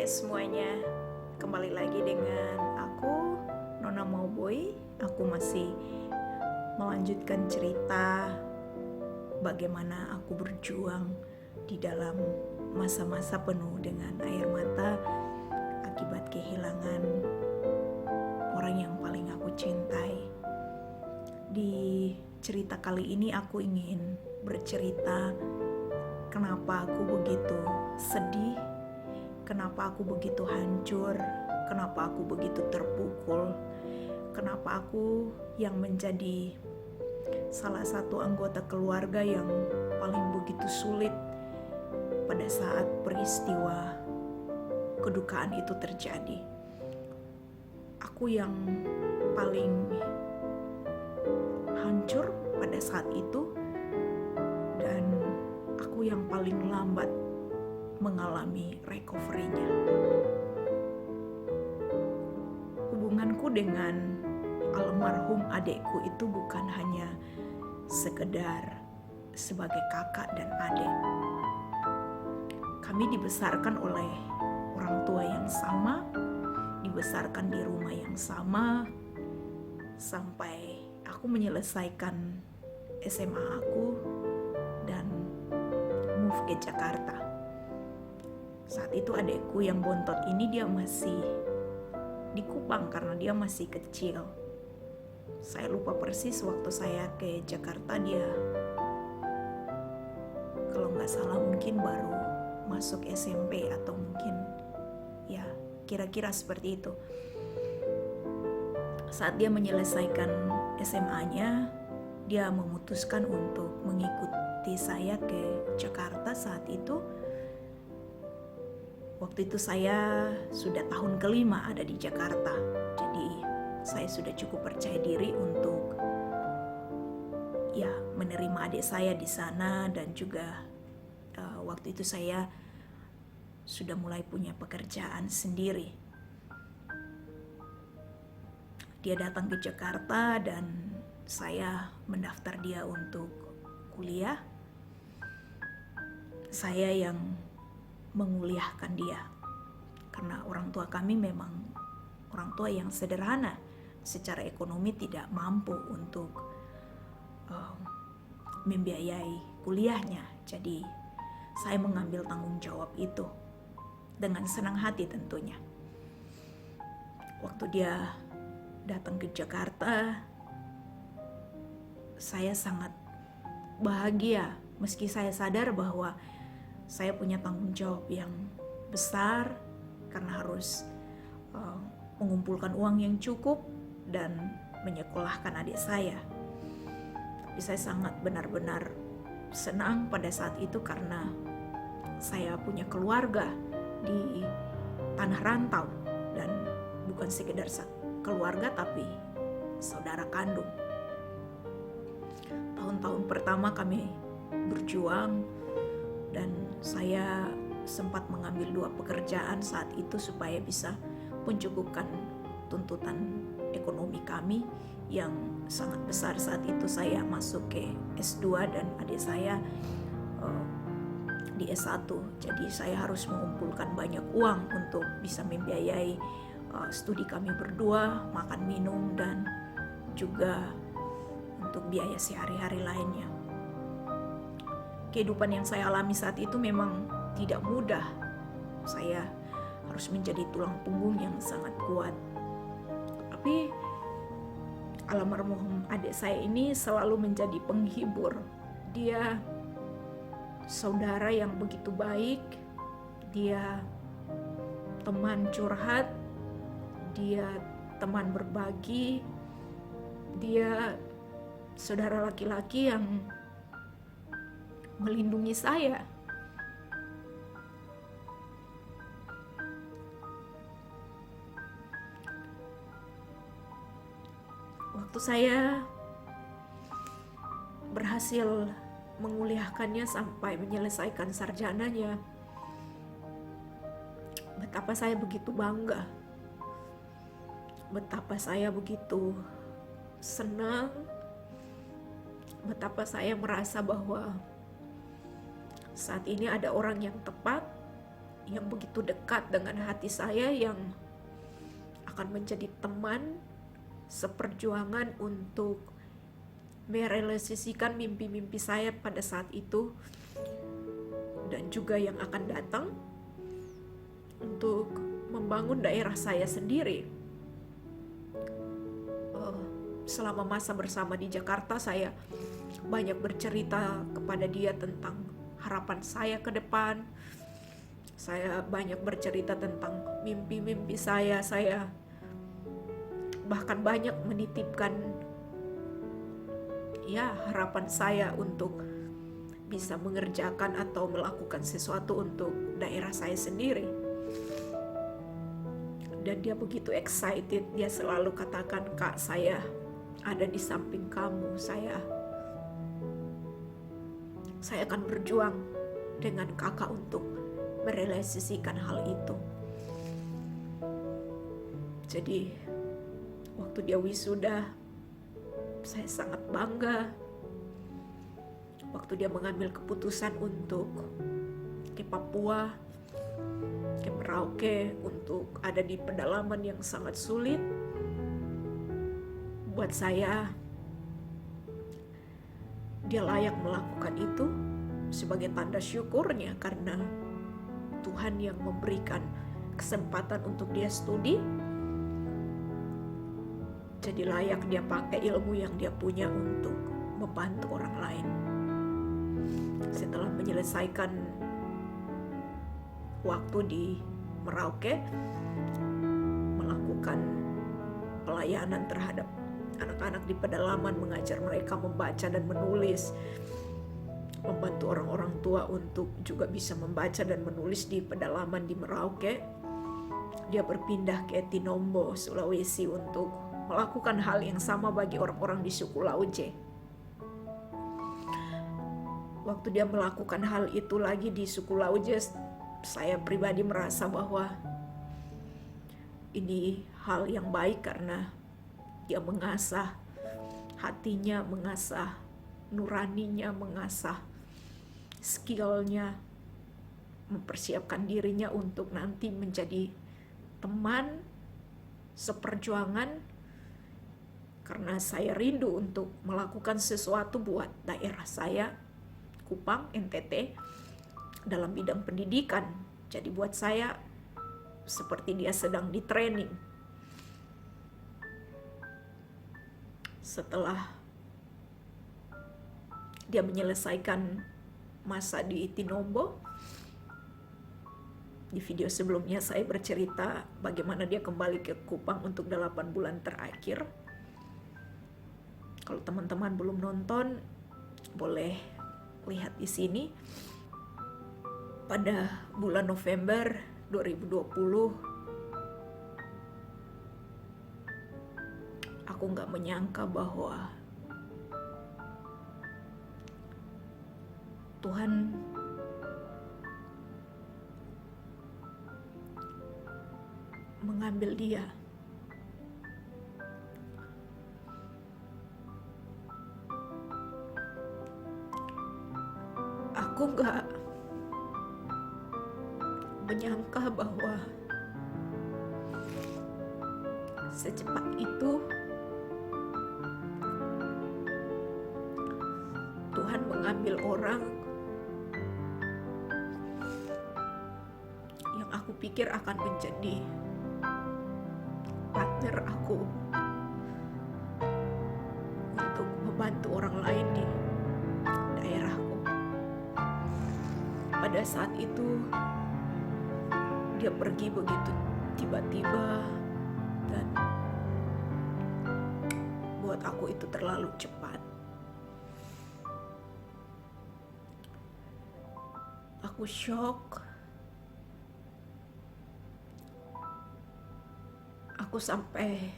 Hai semuanya, kembali lagi dengan aku, Nona Mauboy. Aku masih melanjutkan cerita bagaimana aku berjuang di dalam masa-masa penuh dengan air mata akibat kehilangan orang yang paling aku cintai. Di cerita kali ini aku ingin bercerita kenapa aku begitu sedih, kenapa aku begitu hancur, kenapa aku begitu terpukul, kenapa aku yang menjadi salah satu anggota keluarga yang paling begitu sulit pada saat peristiwa kedukaan itu terjadi. Aku yang paling hancur pada saat itu, dan aku yang paling lambat mengalami recovery-nya. Hubunganku dengan almarhum adekku itu bukan hanya sekedar sebagai kakak dan adik. Kami dibesarkan oleh orang tua yang sama, dibesarkan di rumah yang sama, sampai aku menyelesaikan SMA aku dan move ke Jakarta. Saat itu adekku yang bontot ini dia masih di Kupang karena dia masih kecil. Saya lupa persis waktu saya ke Jakarta, dia kalau nggak salah mungkin baru masuk SMP atau mungkin ya kira-kira seperti itu. Saat dia menyelesaikan SMA-nya, dia memutuskan untuk mengikuti saya ke Jakarta saat itu. Waktu itu saya sudah tahun kelima ada di Jakarta, jadi saya sudah cukup percaya diri untuk ya menerima adik saya di sana, dan juga waktu itu saya sudah mulai punya pekerjaan sendiri. Dia datang ke Jakarta dan saya mendaftar dia untuk kuliah. Saya yang menguliahkan dia karena orang tua kami memang orang tua yang sederhana, secara ekonomi tidak mampu untuk membiayai kuliahnya. Jadi saya mengambil tanggung jawab itu dengan senang hati tentunya. Waktu dia datang ke Jakarta, saya sangat bahagia meski saya sadar bahwa saya punya tanggung jawab yang besar karena harus mengumpulkan uang yang cukup dan menyekolahkan adik saya. Tapi saya sangat benar-benar senang pada saat itu karena saya punya keluarga di tanah rantau, dan bukan sekedar keluarga tapi saudara kandung. Tahun-tahun pertama kami berjuang dan saya sempat mengambil 2 pekerjaan saat itu supaya bisa mencukupkan tuntutan ekonomi kami yang sangat besar. Saat itu saya masuk ke S2 dan adik saya di S1. Jadi saya harus mengumpulkan banyak uang untuk bisa membiayai studi kami berdua, makan minum, dan juga untuk biaya sehari-hari lainnya. Kehidupan yang saya alami saat itu memang tidak mudah. Saya harus menjadi tulang punggung yang sangat kuat. Tapi almarhum adik saya ini selalu menjadi penghibur. Dia saudara yang begitu baik, dia teman curhat, dia teman berbagi, dia saudara laki-laki yang melindungi saya. Waktu saya berhasil menguliahkannya sampai menyelesaikan sarjananya, betapa saya begitu bangga, betapa saya begitu senang, betapa saya merasa bahwa saat ini ada orang yang tepat yang begitu dekat dengan hati saya, yang akan menjadi teman seperjuangan untuk merealisasikan mimpi-mimpi saya pada saat itu, dan juga yang akan datang untuk membangun daerah saya sendiri. Selama masa bersama di Jakarta, saya banyak bercerita kepada dia tentang harapan saya ke depan. Saya banyak bercerita tentang mimpi-mimpi saya. Saya bahkan banyak menitipkan harapan saya untuk bisa mengerjakan atau melakukan sesuatu untuk daerah saya sendiri. Dan dia begitu excited, dia selalu katakan, "Kak, saya ada di samping kamu, saya akan berjuang dengan kakak untuk merealisasikan hal itu." Jadi waktu dia wisuda, saya sangat bangga. Waktu dia mengambil keputusan untuk ke Papua, ke Merauke, untuk ada di pedalaman yang sangat sulit, buat saya dia layak melakukan itu sebagai tanda syukurnya, karena Tuhan yang memberikan kesempatan untuk dia studi. Jadi layak dia pakai ilmu yang dia punya untuk membantu orang lain. Setelah menyelesaikan waktu di Merauke, melakukan pelayanan terhadap anak-anak di pedalaman, mengajar mereka membaca dan menulis, membantu orang-orang tua untuk juga bisa membaca dan menulis di pedalaman di Merauke. Dia berpindah ke Tinombo, Sulawesi, untuk melakukan hal yang sama bagi orang-orang di suku Lauje. Waktu dia melakukan hal itu lagi di suku Lauje, saya pribadi merasa bahwa ini hal yang baik, karena dia mengasah hatinya, mengasah nuraninya, mengasah skillnya, mempersiapkan dirinya untuk nanti menjadi teman seperjuangan. Karena saya rindu untuk melakukan sesuatu buat daerah saya, Kupang, NTT, dalam bidang pendidikan. Jadi buat saya seperti dia sedang di training. Setelah dia menyelesaikan masa di Tinombo, di video sebelumnya saya bercerita bagaimana dia kembali ke Kupang untuk 8 bulan terakhir. Kalau teman-teman belum nonton, boleh lihat di sini. Pada bulan November 2020, aku nggak menyangka bahwa Tuhan mengambil dia. Aku nggak menyangka bahwa secepat itu Tuhan mengambil orang yang aku pikir akan menjadi partner aku untuk membantu orang lain di daerahku. Pada saat itu dia pergi begitu tiba-tiba, dan buat aku itu terlalu cepat. Aku shock. Aku sampai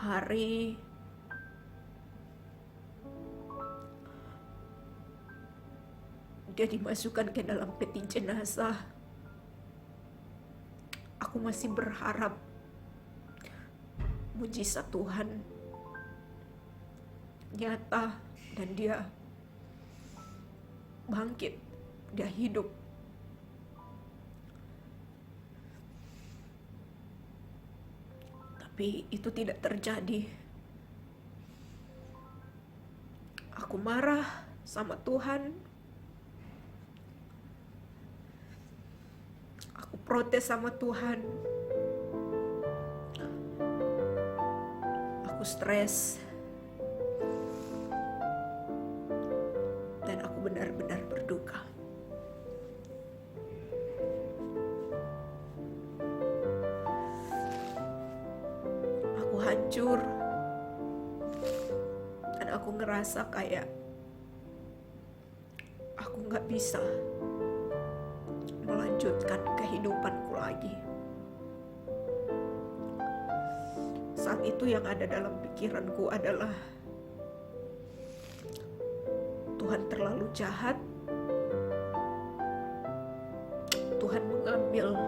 hari dia dimasukkan ke dalam peti jenazah, aku masih berharap mujizat Tuhan nyata dan dia bangkit, dia hidup. Tapi itu tidak terjadi. Aku marah sama Tuhan. Aku protes sama Tuhan. Aku stres. Dan aku benar-benar berduka. Aku hancur. Dan aku ngerasa kayak aku gak bisa melanjutkan kehidupanku lagi. Saat itu yang ada dalam pikiranku adalah Tuhan terlalu jahat. Tuhan mengambil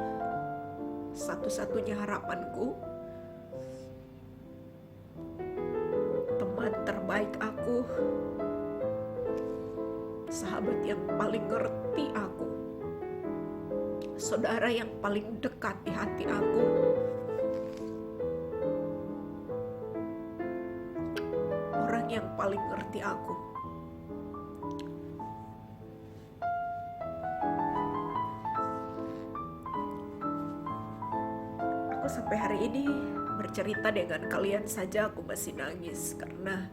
satu-satunya harapanku, teman terbaik aku, sahabat yang paling ngerti aku, saudara yang paling dekat di hati aku, orang yang paling ngerti aku. Aku sampai hari ini bercerita dengan kalian saja aku masih nangis karena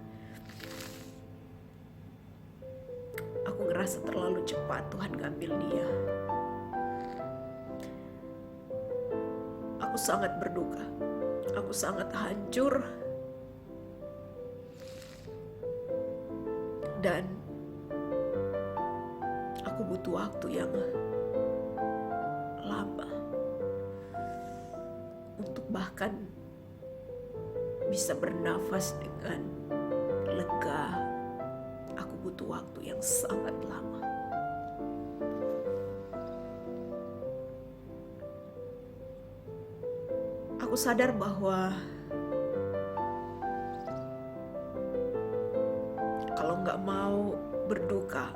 aku ngerasa terlalu cepat Tuhan ngambil dia. Aku sangat berduka. Aku sangat hancur. Dan aku butuh waktu yang lama untuk bahkan bisa bernafas dengan lega. Aku butuh waktu yang sangat lama. Aku sadar bahwa kalau nggak mau berduka,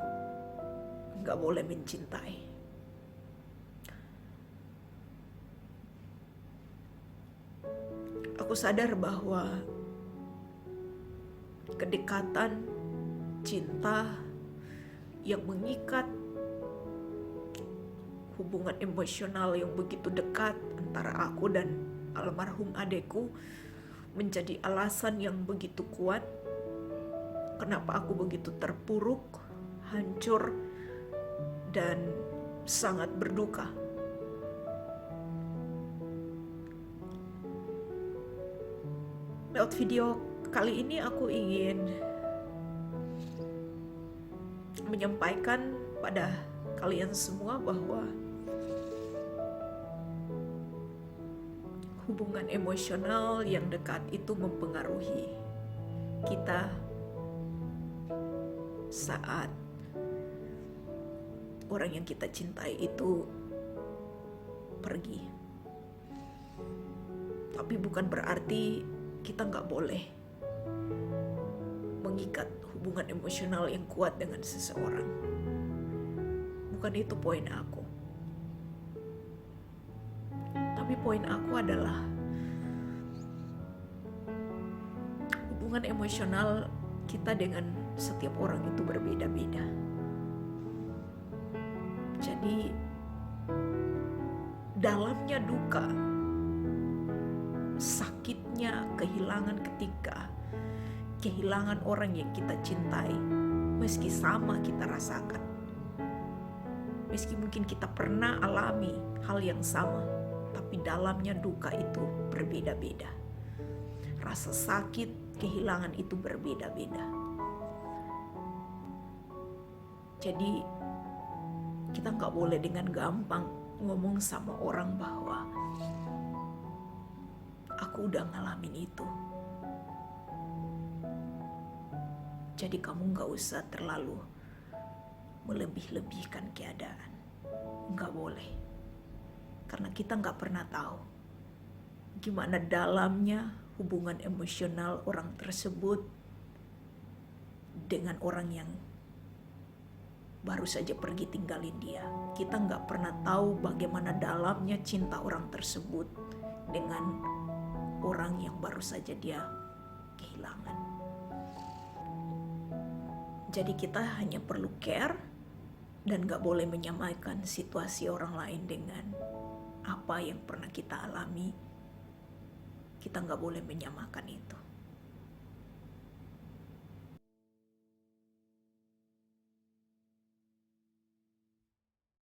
nggak boleh mencintai. Aku sadar bahwa kedekatan, cinta yang mengikat, hubungan emosional yang begitu dekat antara aku dan almarhum adekku menjadi alasan yang begitu kuat kenapa aku begitu terpuruk, hancur, dan sangat berduka. Lewat video kali ini aku ingin menyampaikan pada kalian semua bahwa hubungan emosional yang dekat itu mempengaruhi kita saat orang yang kita cintai itu pergi. Tapi bukan berarti kita nggak boleh mengikat hubungan emosional yang kuat dengan seseorang. Bukan itu poin aku. Tapi poin aku adalah hubungan emosional kita dengan setiap orang itu berbeda-beda. Jadi dalamnya duka, sakitnya kehilangan ketika kehilangan orang yang kita cintai, meski sama kita rasakan, meski mungkin kita pernah alami hal yang sama, tapi dalamnya duka itu berbeda-beda. Rasa sakit, kehilangan itu berbeda-beda. Jadi kita gak boleh dengan gampang ngomong sama orang bahwa aku udah ngalamin itu. Jadi kamu gak usah terlalu melebih-lebihkan keadaan. Gak boleh. Karena kita gak pernah tahu gimana dalamnya hubungan emosional orang tersebut dengan orang yang baru saja pergi tinggalin dia. Kita gak pernah tahu bagaimana dalamnya cinta orang tersebut dengan orang yang baru saja dia kehilangan. Jadi kita hanya perlu care dan gak boleh menyamakan situasi orang lain dengan apa yang pernah kita alami. Kita gak boleh menyamakan itu.